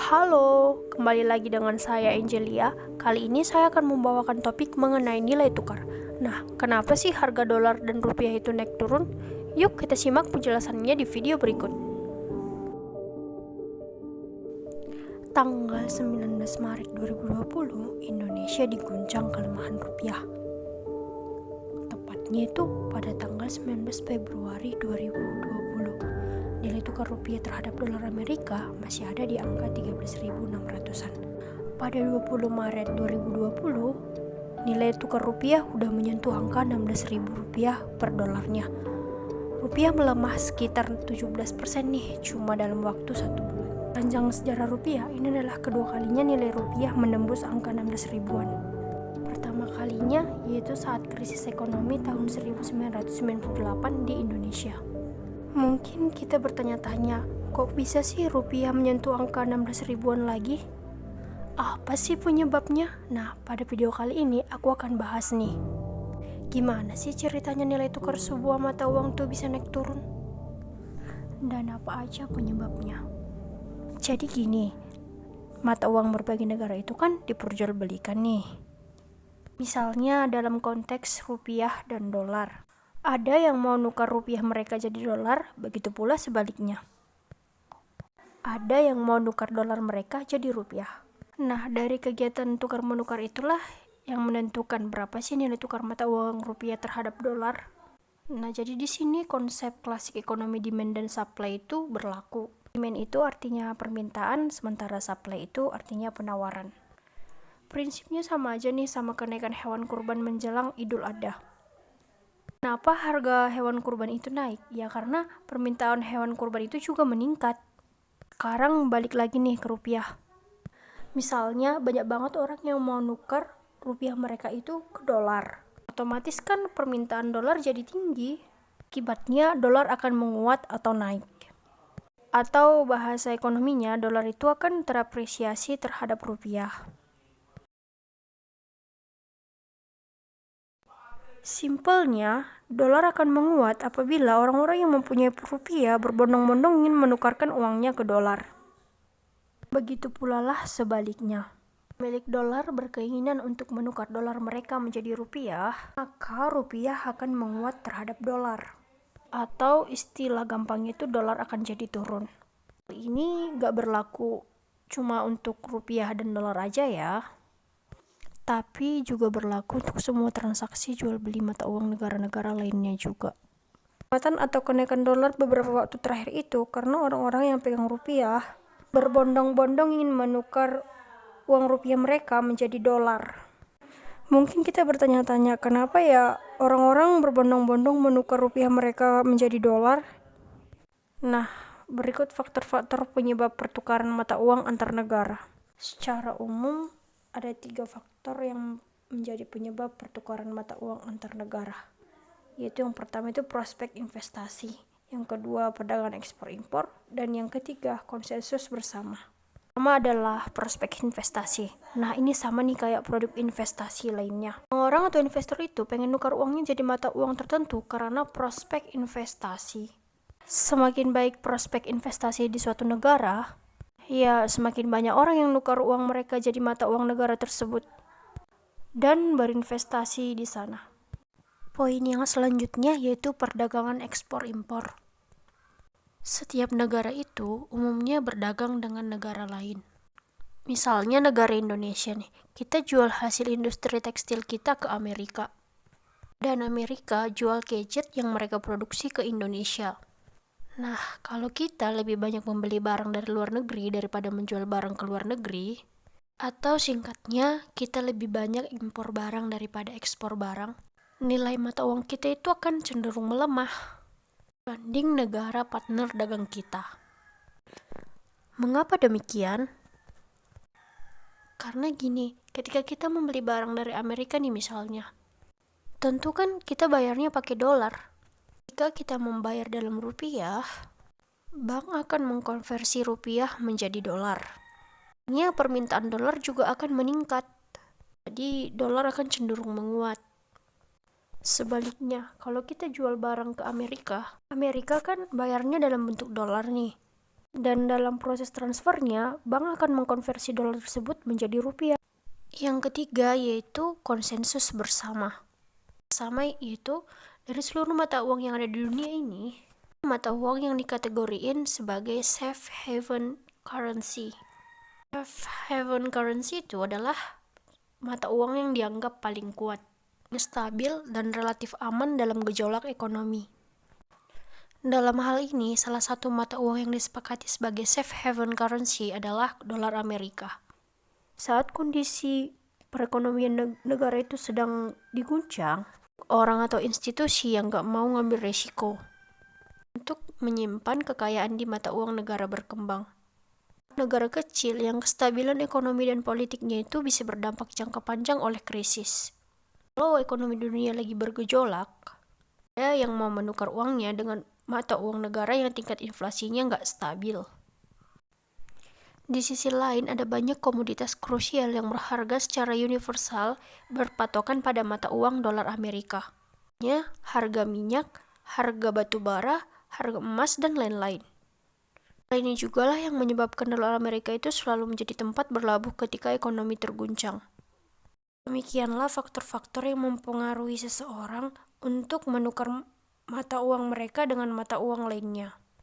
Halo, kembali lagi dengan saya Angelia. Kali ini saya akan membawakan topik mengenai nilai tukar. Nah, kenapa sih harga dolar dan rupiah itu naik turun? Yuk kita simak penjelasannya di video berikut. Tanggal 19 Maret 2020, Indonesia diguncang kelemahan rupiah. Tepatnya itu pada tanggal 19 Februari 2020. Nilai tukar rupiah terhadap dolar Amerika masih ada di angka 13.600-an. Pada 20 Maret 2020, nilai tukar rupiah udah menyentuh angka 16.000 rupiah per dolarnya. Rupiah melemah sekitar 17% nih cuma dalam waktu 1 bulan. Panjang sejarah rupiah, ini adalah kedua kalinya nilai rupiah menembus angka 16 ribuan. Pertama kalinya yaitu saat krisis ekonomi tahun 1998 di Indonesia. Mungkin kita bertanya-tanya, kok bisa sih rupiah menyentuh angka 16 ribuan lagi? Apa sih penyebabnya? Nah, pada video kali ini aku akan bahas nih. Gimana sih ceritanya nilai tukar sebuah mata uang tuh bisa naik turun? Dan apa aja penyebabnya? Jadi gini, mata uang berbagai negara itu kan diperjualbelikan nih. Misalnya dalam konteks rupiah dan dolar. Ada yang mau nukar rupiah mereka jadi dolar, begitu pula sebaliknya. Ada yang mau nukar dolar mereka jadi rupiah. Nah, dari kegiatan tukar menukar itulah yang menentukan berapa sih nilai tukar mata uang rupiah terhadap dolar. Nah, jadi di sini konsep klasik ekonomi demand dan supply itu berlaku. Demand itu artinya permintaan, sementara supply itu artinya penawaran. Prinsipnya sama aja nih sama kenaikan hewan kurban menjelang Idul Adha. Kenapa harga hewan kurban itu naik? Ya karena permintaan hewan kurban itu juga meningkat. Sekarang balik lagi nih ke rupiah. Misalnya banyak banget orang yang mau nukar rupiah mereka itu ke dolar. Otomatis kan permintaan dolar jadi tinggi. Akibatnya dolar akan menguat atau naik. Atau bahasa ekonominya dolar itu akan terapresiasi terhadap rupiah. Simpelnya, dolar akan menguat apabila orang-orang yang mempunyai rupiah berbondong-bondong ingin menukarkan uangnya ke dolar. Begitu pula lah sebaliknya. Pemilik dolar berkeinginan untuk menukar dolar mereka menjadi rupiah, maka rupiah akan menguat terhadap dolar. Atau istilah gampangnya itu dolar akan jadi turun. Ini gak berlaku cuma untuk rupiah dan dolar aja ya. Tapi juga berlaku untuk semua transaksi jual beli mata uang negara-negara lainnya juga. Penguatan atau kenaikan dolar beberapa waktu terakhir itu karena orang-orang yang pegang rupiah berbondong-bondong ingin menukar uang rupiah mereka menjadi dolar. Mungkin kita bertanya-tanya, kenapa ya orang-orang berbondong-bondong menukar rupiah mereka menjadi dolar? Nah, berikut faktor-faktor penyebab pertukaran mata uang antar negara. Secara umum, ada 3 faktor yang menjadi penyebab pertukaran mata uang antar negara. Yaitu yang pertama itu prospek investasi, yang kedua perdagangan ekspor-impor, dan yang ketiga konsensus bersama. Pertama adalah prospek investasi. Nah, ini sama nih kayak produk investasi lainnya. Orang atau investor itu pengen nukar uangnya jadi mata uang tertentu karena prospek investasi. Semakin baik prospek investasi di suatu negara, ya, semakin banyak orang yang nukar uang mereka jadi mata uang negara tersebut dan berinvestasi di sana. Poin yang selanjutnya yaitu perdagangan ekspor-impor. Setiap negara itu umumnya berdagang dengan negara lain. Misalnya negara Indonesia nih, kita jual hasil industri tekstil kita ke Amerika. Dan Amerika jual gadget yang mereka produksi ke Indonesia. Nah, kalau kita lebih banyak membeli barang dari luar negeri daripada menjual barang ke luar negeri, atau singkatnya, kita lebih banyak impor barang daripada ekspor barang, nilai mata uang kita itu akan cenderung melemah dibanding negara partner dagang kita. Mengapa demikian? Karena gini, ketika kita membeli barang dari Amerika nih misalnya, tentu kan kita bayarnya pakai dolar. Jika kita membayar dalam rupiah, bank akan mengkonversi rupiah menjadi dolar. Permintaan dolar juga akan meningkat. Jadi dolar akan cenderung menguat. Sebaliknya, kalau kita jual barang ke Amerika, Amerika kan bayarnya dalam bentuk dolar nih. Dan dalam proses transfernya, bank akan mengkonversi dolar tersebut menjadi rupiah. Yang ketiga yaitu konsensus bersama. Bersama yaitu dari seluruh mata uang yang ada di dunia ini, mata uang yang dikategoriin sebagai safe haven currency. Safe haven currency itu adalah mata uang yang dianggap paling kuat, stabil, dan relatif aman dalam gejolak ekonomi. Dalam hal ini, salah satu mata uang yang disepakati sebagai safe haven currency adalah dolar Amerika. Saat kondisi perekonomian negara itu sedang diguncang, orang atau institusi yang gak mau ngambil resiko untuk menyimpan kekayaan di mata uang negara berkembang. Negara kecil yang kestabilan ekonomi dan politiknya itu bisa berdampak jangka panjang oleh krisis. Kalau ekonomi dunia lagi bergejolak, ada yang mau menukar uangnya dengan mata uang negara yang tingkat inflasinya nggak stabil. Di sisi lain, ada banyak komoditas krusial yang berharga secara universal berpatokan pada mata uang dolar Amerika. Harga minyak, harga batu bara, harga emas, dan lain-lain. Hal ini juga lah yang menyebabkan dolar Amerika itu selalu menjadi tempat berlabuh ketika ekonomi terguncang. Demikianlah faktor-faktor yang mempengaruhi seseorang untuk menukar mata uang mereka dengan mata uang lainnya.